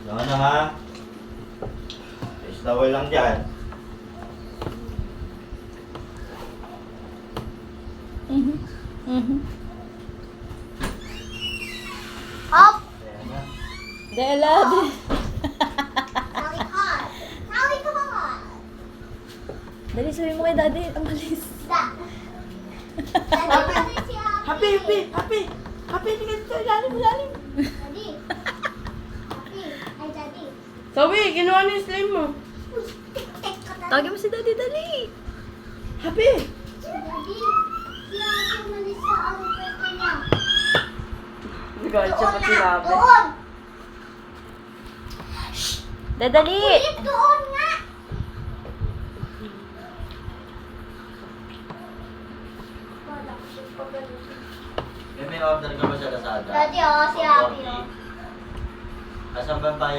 Ano na ha? Face towel lang dyan. Up! Ayan na. Dela, Sally car! Sally car! dali sabihin mo kay daddy, umalis. Da! Daddy, si Happy! Happy, tingnan ito, lalim. Daddy! Happy! Ay, Daddy! Sabi, ginawa niyo yung slime mo. Tik-tik ka, Daddy! Tawagin mo si daddy, dali. Happy! Daddy! Si Happy umalis sa ano pwesto niya. Nagalit siya pag sinabi. Doon! Dadali. Ulit doon nga! Wala ko siya pagano. May order ka ba sa Lazada? Daddy, si Happy, oh. Asan ba tayo?